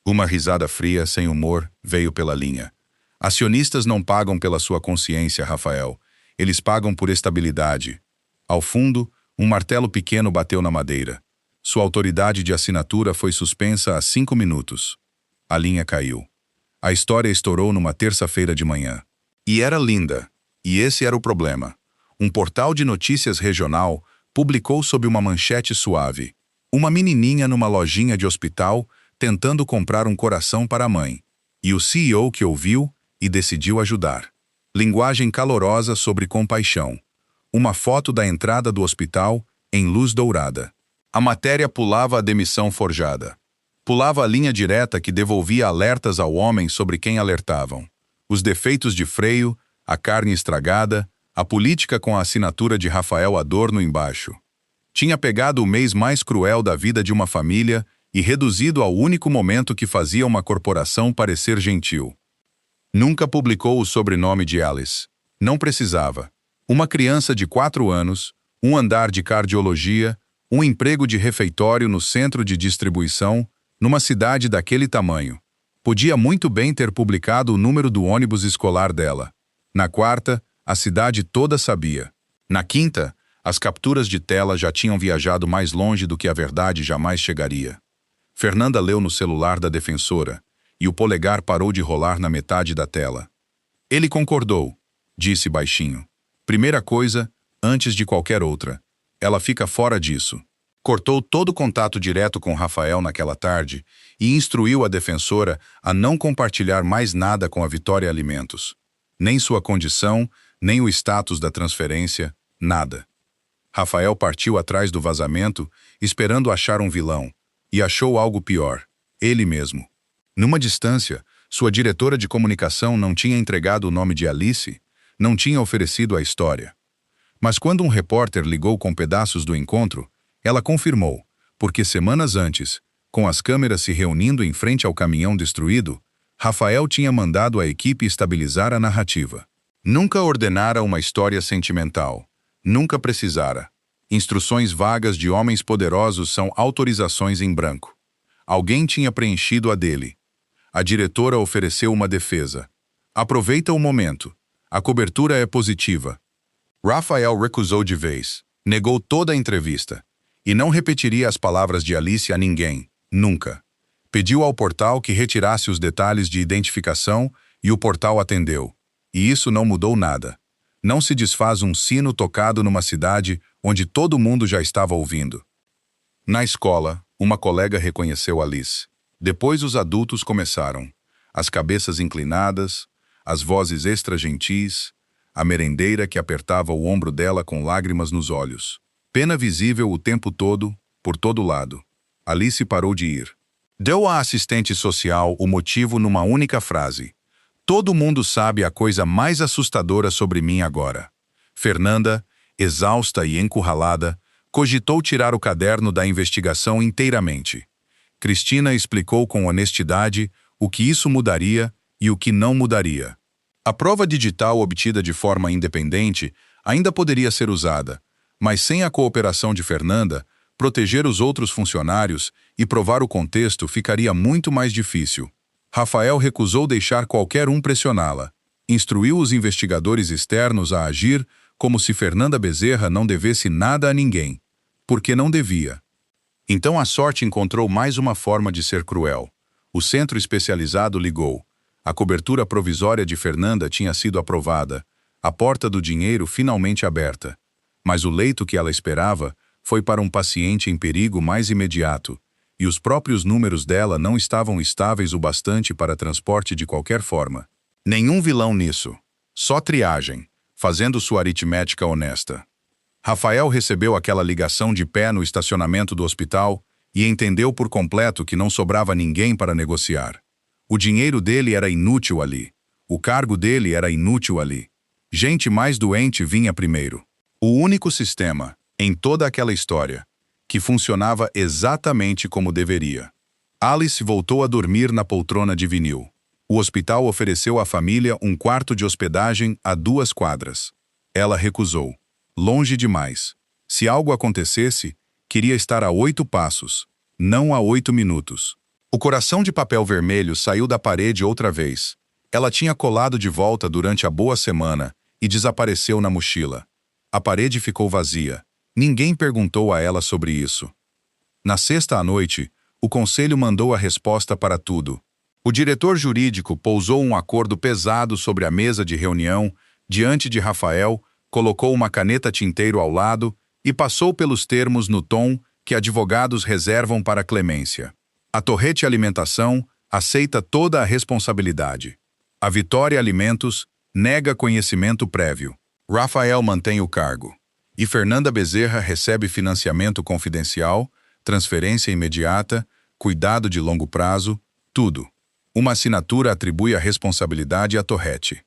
Uma risada fria, sem humor, veio pela linha. Acionistas não pagam pela sua consciência, Rafael. Eles pagam por estabilidade. Ao fundo, um martelo pequeno bateu na madeira. Sua autoridade de assinatura foi suspensa há 5 minutos. A linha caiu. A história estourou numa terça-feira de manhã. E era linda. E esse era o problema. Um portal de notícias regional publicou sob uma manchete suave. Uma menininha numa lojinha de hospital tentando comprar um coração para a mãe. E o CEO que ouviu e decidiu ajudar. Linguagem calorosa sobre compaixão. Uma foto da entrada do hospital em luz dourada. A matéria pulava a demissão forjada. Pulava a linha direta que devolvia alertas ao homem sobre quem alertavam. Os defeitos de freio, a carne estragada, a política com a assinatura de Rafael Adorno embaixo. Tinha pegado o mês mais cruel da vida de uma família e reduzido ao único momento que fazia uma corporação parecer gentil. Nunca publicou o sobrenome de Alice. Não precisava. Uma criança de 4 anos, um andar de cardiologia, um emprego de refeitório no centro de distribuição, numa cidade daquele tamanho. Podia muito bem ter publicado o número do ônibus escolar dela. Na quarta, a cidade toda sabia. Na quinta, as capturas de tela já tinham viajado mais longe do que a verdade jamais chegaria. Fernanda leu no celular da defensora, e o polegar parou de rolar na metade da tela. Ele concordou, disse baixinho. Primeira coisa, antes de qualquer outra. Ela fica fora disso. Cortou todo o contato direto com Rafael naquela tarde e instruiu a defensora a não compartilhar mais nada com a Vitória Alimentos. Nem sua condição, nem o status da transferência, nada. Rafael partiu atrás do vazamento, esperando achar um vilão, e achou algo pior, ele mesmo. Numa distância, sua diretora de comunicação não tinha entregado o nome de Alice, não tinha oferecido a história. Mas quando um repórter ligou com pedaços do encontro, ela confirmou, porque semanas antes, com as câmeras se reunindo em frente ao caminhão destruído, Rafael tinha mandado a equipe estabilizar a narrativa. Nunca ordenara uma história sentimental. Nunca precisara. Instruções vagas de homens poderosos são autorizações em branco. Alguém tinha preenchido a dele. A diretora ofereceu uma defesa. Aproveita o momento. A cobertura é positiva. Rafael recusou de vez. Negou toda a entrevista. E não repetiria as palavras de Alice a ninguém. Nunca. Pediu ao portal que retirasse os detalhes de identificação e o portal atendeu. E isso não mudou nada. Não se desfaz um sino tocado numa cidade onde todo mundo já estava ouvindo. Na escola, uma colega reconheceu Alice. Depois os adultos começaram. As cabeças inclinadas, as vozes extra-gentis, a merendeira que apertava o ombro dela com lágrimas nos olhos. Pena visível o tempo todo, por todo lado. Alice parou de ir. Deu à assistente social o motivo numa única frase. Todo mundo sabe a coisa mais assustadora sobre mim agora. Fernanda, exausta e encurralada, cogitou tirar o caderno da investigação inteiramente. Cristina explicou com honestidade o que isso mudaria e o que não mudaria. A prova digital obtida de forma independente ainda poderia ser usada, mas sem a cooperação de Fernanda, proteger os outros funcionários e provar o contexto ficaria muito mais difícil. Rafael recusou deixar qualquer um pressioná-la. Instruiu os investigadores externos a agir como se Fernanda Bezerra não devesse nada a ninguém, porque não devia. Então a sorte encontrou mais uma forma de ser cruel. O centro especializado ligou. A cobertura provisória de Fernanda tinha sido aprovada, a porta do dinheiro finalmente aberta. Mas o leito que ela esperava foi para um paciente em perigo mais imediato, e os próprios números dela não estavam estáveis o bastante para transporte de qualquer forma. Nenhum vilão nisso. Só triagem, fazendo sua aritmética honesta. Rafael recebeu aquela ligação de pé no estacionamento do hospital e entendeu por completo que não sobrava ninguém para negociar. O dinheiro dele era inútil ali. O cargo dele era inútil ali. Gente mais doente vinha primeiro. O único sistema, em toda aquela história, que funcionava exatamente como deveria. Alice voltou a dormir na poltrona de vinil. O hospital ofereceu à família um quarto de hospedagem a 2 quadras. Ela recusou. Longe demais. Se algo acontecesse, queria estar a 8 passos, não a 8 minutos. O coração de papel vermelho saiu da parede outra vez. Ela tinha colado de volta durante a boa semana e desapareceu na mochila. A parede ficou vazia. Ninguém perguntou a ela sobre isso. Na sexta à noite, o conselho mandou a resposta para tudo. O diretor jurídico pousou um acordo pesado sobre a mesa de reunião, diante de Rafael, colocou uma caneta tinteiro ao lado e passou pelos termos no tom que advogados reservam para clemência. A Torrete Alimentação aceita toda a responsabilidade. A Vitória Alimentos nega conhecimento prévio. Rafael mantém o cargo. E Fernanda Bezerra recebe financiamento confidencial, transferência imediata, cuidado de longo prazo, tudo. Uma assinatura atribui a responsabilidade à Torrete.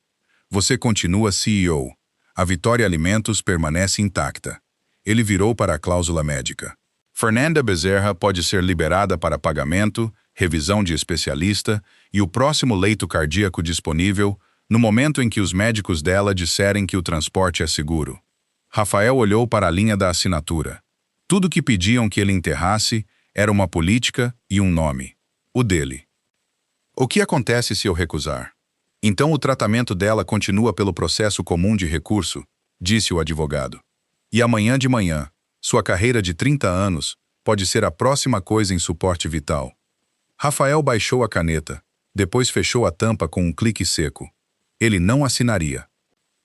Você continua CEO. A Vitória Alimentos permanece intacta. Ele virou para a cláusula médica. Fernanda Bezerra pode ser liberada para pagamento, revisão de especialista e o próximo leito cardíaco disponível no momento em que os médicos dela disserem que o transporte é seguro. Rafael olhou para a linha da assinatura. Tudo que pediam que ele enterrasse era uma política e um nome. O dele. O que acontece se eu recusar? Então o tratamento dela continua pelo processo comum de recurso, disse o advogado. E amanhã de manhã, sua carreira de 30 anos pode ser a próxima coisa em suporte vital. Rafael baixou a caneta, depois fechou a tampa com um clique seco. Ele não assinaria.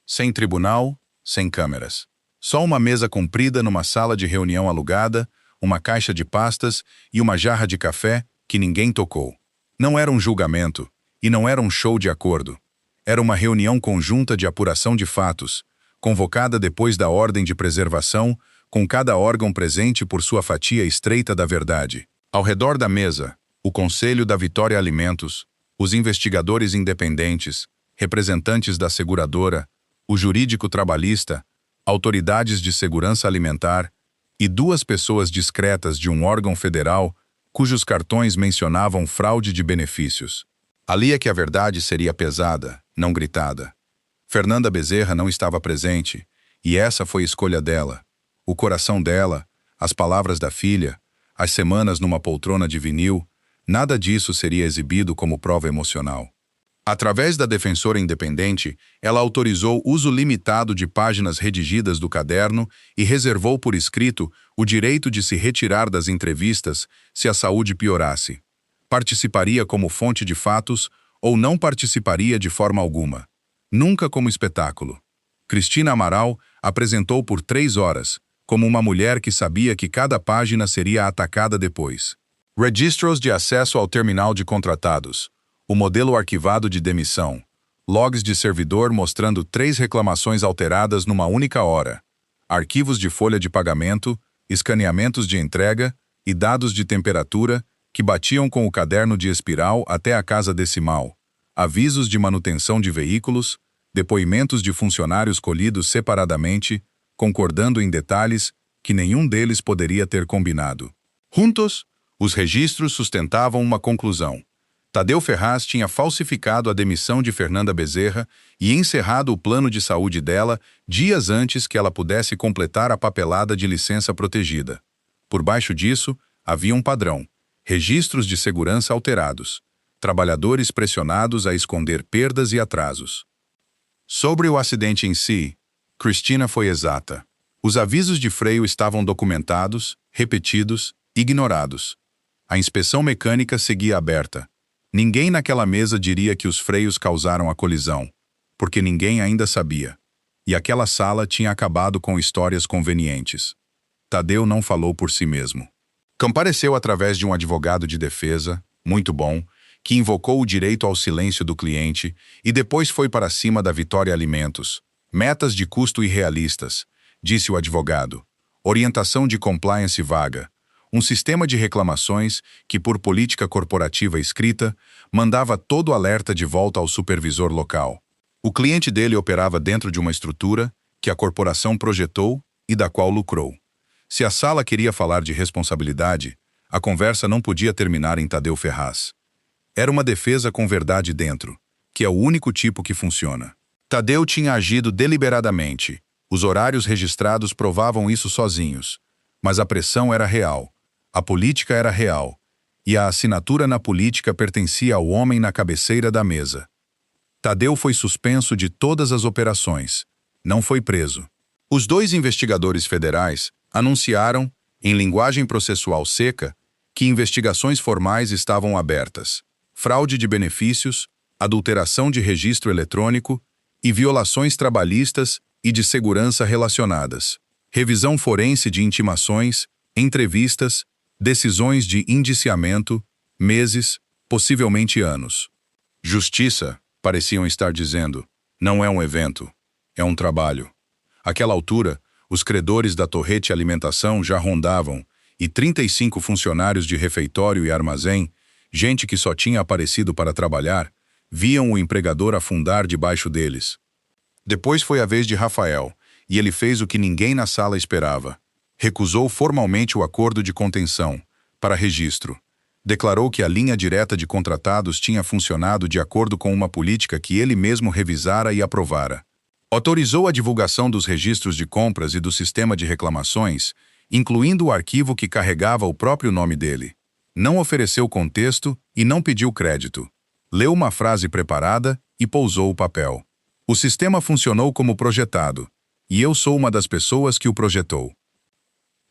Sem tribunal, sem câmeras. Só uma mesa comprida numa sala de reunião alugada, uma caixa de pastas e uma jarra de café que ninguém tocou. Não era um julgamento, e não era um show de acordo. Era uma reunião conjunta de apuração de fatos, convocada depois da ordem de preservação, com cada órgão presente por sua fatia estreita da verdade. Ao redor da mesa, o Conselho da Vitória Alimentos, os investigadores independentes, representantes da seguradora, o jurídico trabalhista, autoridades de segurança alimentar e duas pessoas discretas de um órgão federal cujos cartões mencionavam fraude de benefícios. Ali é que a verdade seria pesada, não gritada. Fernanda Bezerra não estava presente, e essa foi a escolha dela. O coração dela, as palavras da filha, as semanas numa poltrona de vinil, nada disso seria exibido como prova emocional. Através da defensora independente, ela autorizou uso limitado de páginas redigidas do caderno e reservou por escrito o direito de se retirar das entrevistas se a saúde piorasse. Participaria como fonte de fatos ou não participaria de forma alguma. Nunca como espetáculo. Cristina Amaral apresentou por 3 horas, como uma mulher que sabia que cada página seria atacada depois. Registros de acesso ao terminal de contratados. O modelo arquivado de demissão. Logs de servidor mostrando 3 reclamações alteradas numa única hora. Arquivos de folha de pagamento, escaneamentos de entrega e dados de temperatura que batiam com o caderno de espiral até a casa decimal. Avisos de manutenção de veículos, depoimentos de funcionários colhidos separadamente, concordando em detalhes que nenhum deles poderia ter combinado. Juntos, os registros sustentavam uma conclusão. Tadeu Ferraz tinha falsificado a demissão de Fernanda Bezerra e encerrado o plano de saúde dela dias antes que ela pudesse completar a papelada de licença protegida. Por baixo disso, havia um padrão: registros de segurança alterados, trabalhadores pressionados a esconder perdas e atrasos. Sobre o acidente em si, Cristina foi exata. Os avisos de freio estavam documentados, repetidos, ignorados. A inspeção mecânica seguia aberta. Ninguém naquela mesa diria que os freios causaram a colisão, porque ninguém ainda sabia. E aquela sala tinha acabado com histórias convenientes. Tadeu não falou por si mesmo. Compareceu através de um advogado de defesa, muito bom, que invocou o direito ao silêncio do cliente e depois foi para cima da Vitória Alimentos. Metas de custo irrealistas, disse o advogado. Orientação de compliance vaga. Um sistema de reclamações que, por política corporativa escrita, mandava todo alerta de volta ao supervisor local. O cliente dele operava dentro de uma estrutura que a corporação projetou e da qual lucrou. Se a sala queria falar de responsabilidade, a conversa não podia terminar em Tadeu Ferraz. Era uma defesa com verdade dentro, que é o único tipo que funciona. Tadeu tinha agido deliberadamente. Os horários registrados provavam isso sozinhos. Mas a pressão era real. A política era real, e a assinatura na política pertencia ao homem na cabeceira da mesa. Tadeu foi suspenso de todas as operações. Não foi preso. Os 2 investigadores federais anunciaram, em linguagem processual seca, que investigações formais estavam abertas. Fraude de benefícios, adulteração de registro eletrônico e violações trabalhistas e de segurança relacionadas. Revisão forense de intimações, entrevistas, decisões de indiciamento, meses, possivelmente anos. Justiça, pareciam estar dizendo, não é um evento, é um trabalho. Àquela altura, os credores da Torrete Alimentação já rondavam, e 35 funcionários de refeitório e armazém, gente que só tinha aparecido para trabalhar, viam o empregador afundar debaixo deles. Depois foi a vez de Rafael, e ele fez o que ninguém na sala esperava. Recusou formalmente o acordo de contenção, para registro. Declarou que a linha direta de contratados tinha funcionado de acordo com uma política que ele mesmo revisara e aprovara. Autorizou a divulgação dos registros de compras e do sistema de reclamações, incluindo o arquivo que carregava o próprio nome dele. Não ofereceu contexto e não pediu crédito. Leu uma frase preparada e pousou o papel. O sistema funcionou como projetado, e eu sou uma das pessoas que o projetou.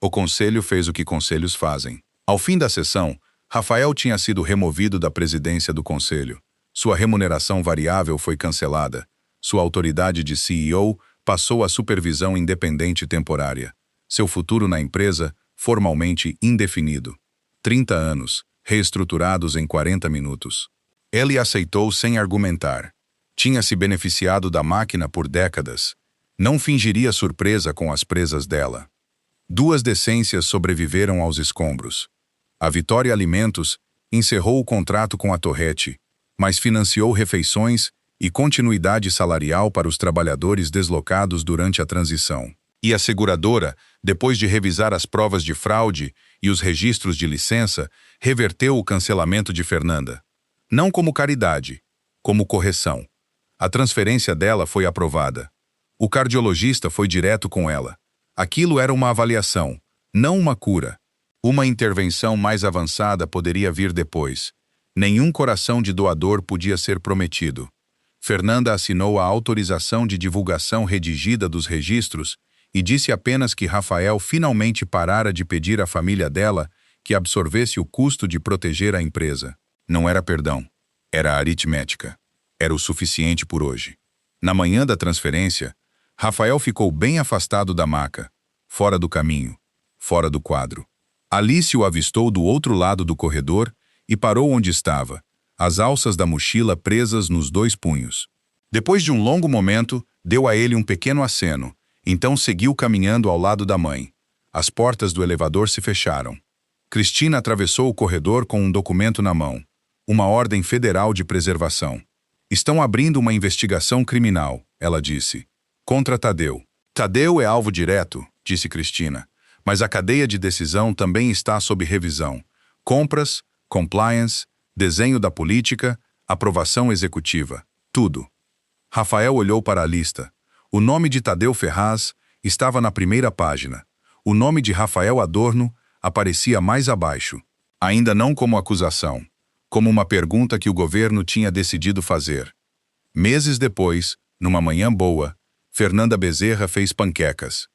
O conselho fez o que conselhos fazem. Ao fim da sessão, Rafael tinha sido removido da presidência do conselho. Sua remuneração variável foi cancelada. Sua autoridade de CEO passou à supervisão independente temporária. Seu futuro na empresa, formalmente indefinido. 30 anos, reestruturados em 40 minutos. Ele aceitou sem argumentar. Tinha se beneficiado da máquina por décadas. Não fingiria surpresa com as presas dela. 2 decências sobreviveram aos escombros. A Vitória Alimentos encerrou o contrato com a Torrete, mas financiou refeições e continuidade salarial para os trabalhadores deslocados durante a transição. E a seguradora, depois de revisar as provas de fraude e os registros de licença, reverteu o cancelamento de Fernanda. Não como caridade, como correção. A transferência dela foi aprovada. O cardiologista foi direto com ela. Aquilo era uma avaliação, não uma cura. Uma intervenção mais avançada poderia vir depois. Nenhum coração de doador podia ser prometido. Fernanda assinou a autorização de divulgação redigida dos registros e disse apenas que Rafael finalmente parara de pedir à família dela que absorvesse o custo de proteger a empresa. Não era perdão, era aritmética. Era o suficiente por hoje. Na manhã da transferência, Rafael ficou bem afastado da maca, fora do caminho, fora do quadro. Alice o avistou do outro lado do corredor e parou onde estava, as alças da mochila presas nos 2 punhos. Depois de um longo momento, deu a ele um pequeno aceno, então seguiu caminhando ao lado da mãe. As portas do elevador se fecharam. Cristina atravessou o corredor com um documento na mão, uma ordem federal de preservação. Estão abrindo uma investigação criminal, ela disse, contra Tadeu. Tadeu é alvo direto, disse Cristina, mas a cadeia de decisão também está sob revisão. Compras, compliance, desenho da política, aprovação executiva, tudo. Rafael olhou para a lista. O nome de Tadeu Ferraz estava na primeira página. O nome de Rafael Adorno aparecia mais abaixo. Ainda não como acusação, como uma pergunta que o governo tinha decidido fazer. Meses depois, numa manhã boa, Fernanda Bezerra fez panquecas.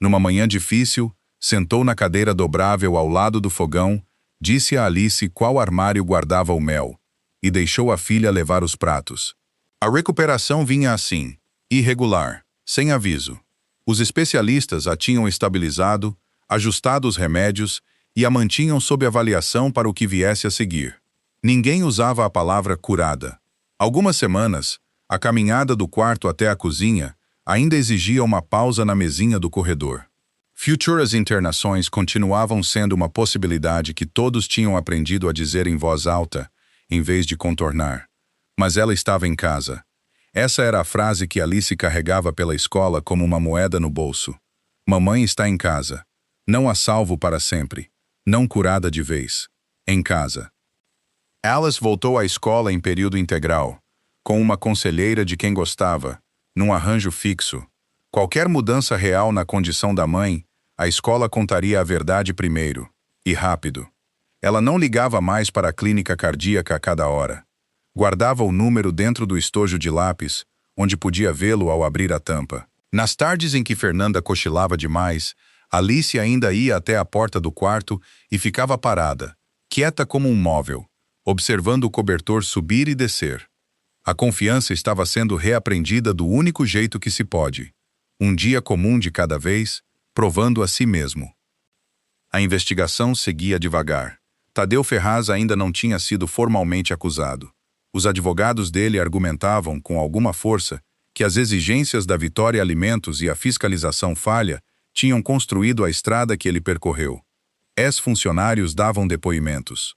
Numa manhã difícil, sentou na cadeira dobrável ao lado do fogão, disse a Alice qual armário guardava o mel, e deixou a filha levar os pratos. A recuperação vinha assim, irregular, sem aviso. Os especialistas a tinham estabilizado, ajustado os remédios e a mantinham sob avaliação para o que viesse a seguir. Ninguém usava a palavra curada. Algumas semanas, a caminhada do quarto até a cozinha ainda exigia uma pausa na mesinha do corredor. Futuras internações continuavam sendo uma possibilidade que todos tinham aprendido a dizer em voz alta, em vez de contornar. Mas ela estava em casa. Essa era a frase que Alice carregava pela escola como uma moeda no bolso. Mamãe está em casa. Não a salvo para sempre. Não curada de vez. Em casa. Alice voltou à escola em período integral, com uma conselheira de quem gostava, num arranjo fixo. Qualquer mudança real na condição da mãe, a escola contaria a verdade primeiro, e rápido. Ela não ligava mais para a clínica cardíaca a cada hora. Guardava o número dentro do estojo de lápis, onde podia vê-lo ao abrir a tampa. Nas tardes em que Fernanda cochilava demais, Alice ainda ia até a porta do quarto e ficava parada, quieta como um móvel, observando o cobertor subir e descer. A confiança estava sendo reaprendida do único jeito que se pode. Um dia comum de cada vez, provando a si mesmo. A investigação seguia devagar. Tadeu Ferraz ainda não tinha sido formalmente acusado. Os advogados dele argumentavam, com alguma força, que as exigências da Vitória Alimentos e a fiscalização falha tinham construído a estrada que ele percorreu. Ex-funcionários davam depoimentos.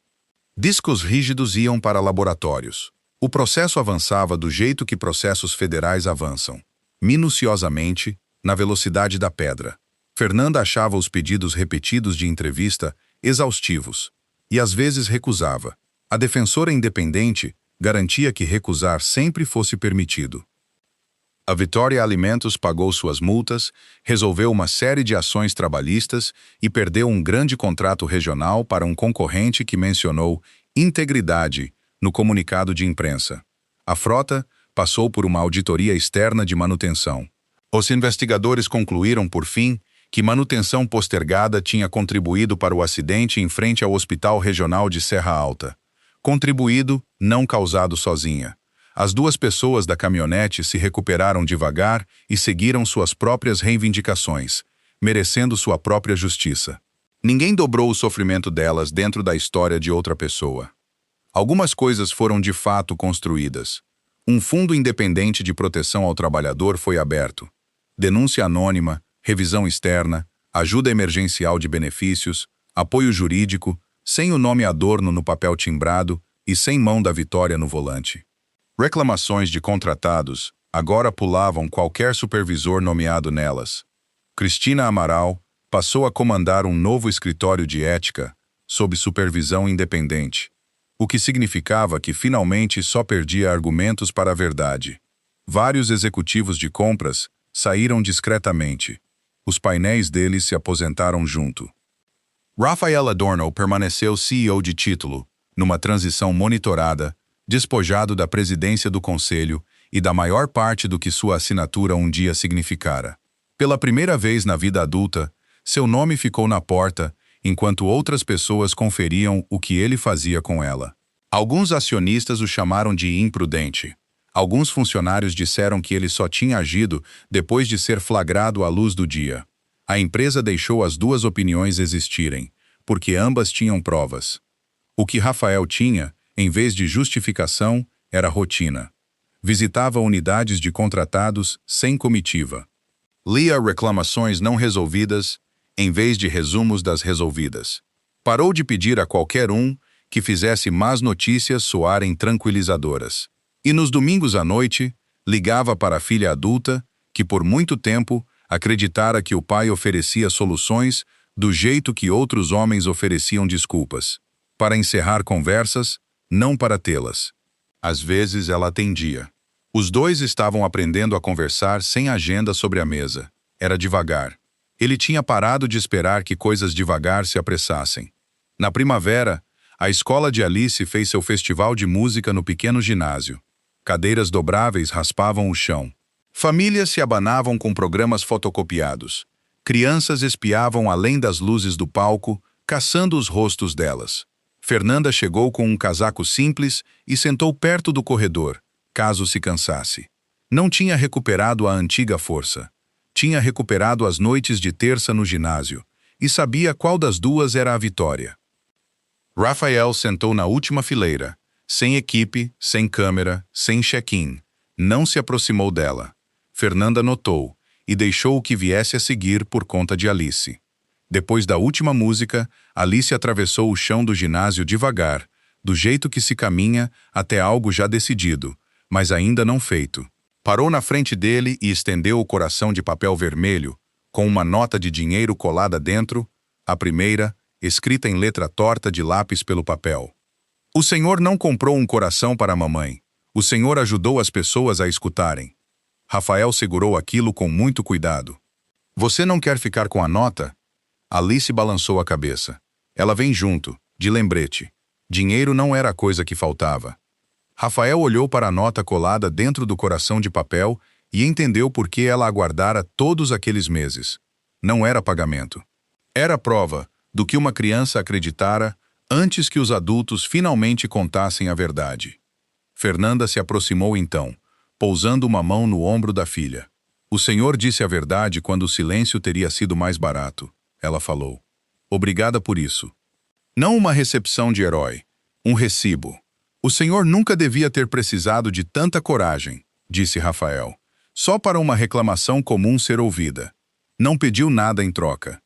Discos rígidos iam para laboratórios. O processo avançava do jeito que processos federais avançam. Minuciosamente, na velocidade da pedra. Fernanda achava os pedidos repetidos de entrevista exaustivos, e às vezes recusava. A defensora independente garantia que recusar sempre fosse permitido. A Vitória Alimentos pagou suas multas, resolveu uma série de ações trabalhistas e perdeu um grande contrato regional para um concorrente que mencionou integridade no comunicado de imprensa. A frota passou por uma auditoria externa de manutenção. Os investigadores concluíram, por fim, que manutenção postergada tinha contribuído para o acidente em frente ao Hospital Regional de Serra Alta. Contribuído, não causado sozinha. As duas pessoas da caminhonete se recuperaram devagar e seguiram suas próprias reivindicações, merecendo sua própria justiça. Ninguém dobrou o sofrimento delas dentro da história de outra pessoa. Algumas coisas foram de fato construídas. Um fundo independente de proteção ao trabalhador foi aberto. Denúncia anônima, revisão externa, ajuda emergencial de benefícios, apoio jurídico, sem o nome Adorno no papel timbrado e sem mão da Vitória no volante. Reclamações de contratados agora pulavam qualquer supervisor nomeado nelas. Cristina Amaral passou a comandar um novo escritório de ética sob supervisão independente, o que significava que finalmente só perdia argumentos para a verdade. Vários executivos de compras saíram discretamente. Os painéis deles se aposentaram junto. Rafael Adorno permaneceu CEO de título, numa transição monitorada, despojado da presidência do conselho e da maior parte do que sua assinatura um dia significara. Pela primeira vez na vida adulta, seu nome ficou na porta, enquanto outras pessoas conferiam o que ele fazia com ela. Alguns acionistas o chamaram de imprudente. Alguns funcionários disseram que ele só tinha agido depois de ser flagrado à luz do dia. A empresa deixou as duas opiniões existirem, porque ambas tinham provas. O que Rafael tinha, em vez de justificação, era rotina. Visitava unidades de contratados sem comitiva. Lia reclamações não resolvidas, em vez de resumos das resolvidas. Parou de pedir a qualquer um que fizesse más notícias soarem tranquilizadoras. E nos domingos à noite, ligava para a filha adulta, que por muito tempo acreditara que o pai oferecia soluções do jeito que outros homens ofereciam desculpas, para encerrar conversas, não para tê-las. Às vezes ela atendia. Os dois estavam aprendendo a conversar sem agenda sobre a mesa. Era devagar. Ele tinha parado de esperar que coisas devagar se apressassem. Na primavera, a escola de Alice fez seu festival de música no pequeno ginásio. Cadeiras dobráveis raspavam o chão. Famílias se abanavam com programas fotocopiados. Crianças espiavam além das luzes do palco, caçando os rostos delas. Fernanda chegou com um casaco simples e sentou perto do corredor, caso se cansasse. Não tinha recuperado a antiga força. Tinha recuperado as noites de terça no ginásio, e sabia qual das duas era a vitória. Rafael sentou na última fileira, sem equipe, sem câmera, sem check-in. Não se aproximou dela. Fernanda notou, e deixou o que viesse a seguir por conta de Alice. Depois da última música, Alice atravessou o chão do ginásio devagar, do jeito que se caminha até algo já decidido, mas ainda não feito. Parou na frente dele e estendeu o coração de papel vermelho, com uma nota de dinheiro colada dentro, a primeira, escrita em letra torta de lápis pelo papel. O Senhor não comprou um coração para a mamãe. O Senhor ajudou as pessoas a escutarem. Rafael segurou aquilo com muito cuidado. Você não quer ficar com a nota? Alice balançou a cabeça. Ela vem junto, de lembrete. Dinheiro não era a coisa que faltava. Rafael olhou para a nota colada dentro do coração de papel e entendeu por que ela aguardara todos aqueles meses. Não era pagamento. Era prova do que uma criança acreditara antes que os adultos finalmente contassem a verdade. Fernanda se aproximou então, pousando uma mão no ombro da filha. O Senhor disse a verdade quando o silêncio teria sido mais barato, ela falou. Obrigada por isso. Não uma recepção de herói, um recibo. O Senhor nunca devia ter precisado de tanta coragem, disse Rafael, só para uma reclamação comum ser ouvida. Não pediu nada em troca.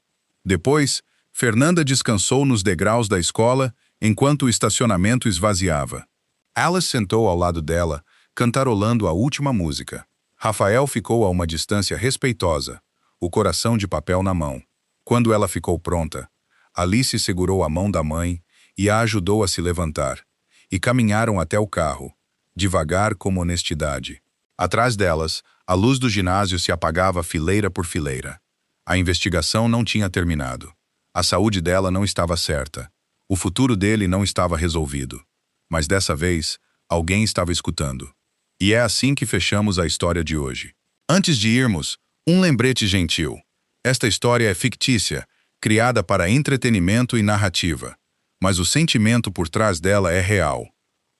Depois, Fernanda descansou nos degraus da escola enquanto o estacionamento esvaziava. Alice sentou ao lado dela, cantarolando a última música. Rafael ficou a uma distância respeitosa, o coração de papel na mão. Quando ela ficou pronta, Alice segurou a mão da mãe e a ajudou a se levantar, e caminharam até o carro, devagar como honestidade. Atrás delas, a luz do ginásio se apagava fileira por fileira. A investigação não tinha terminado. A saúde dela não estava certa. O futuro dele não estava resolvido. mas dessa vez, alguém estava escutando. E é assim que fechamos a história de hoje. Antes de irmos, um lembrete gentil. Esta história é fictícia, criada para entretenimento e narrativa, mas o sentimento por trás dela é real.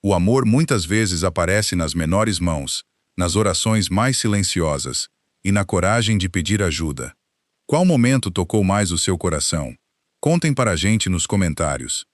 O amor muitas vezes aparece nas menores mãos, nas orações mais silenciosas e na coragem de pedir ajuda. Qual momento tocou mais o seu coração? Contem para a gente nos comentários.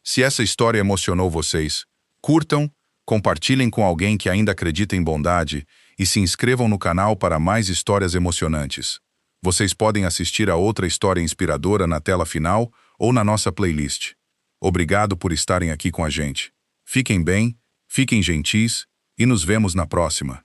Se essa história emocionou vocês, curtam, compartilhem com alguém que ainda acredita em bondade e se inscrevam no canal para mais histórias emocionantes. Vocês podem assistir a outra história inspiradora na tela final ou na nossa playlist. Obrigado por estarem aqui com a gente. Fiquem bem, fiquem gentis e nos vemos na próxima.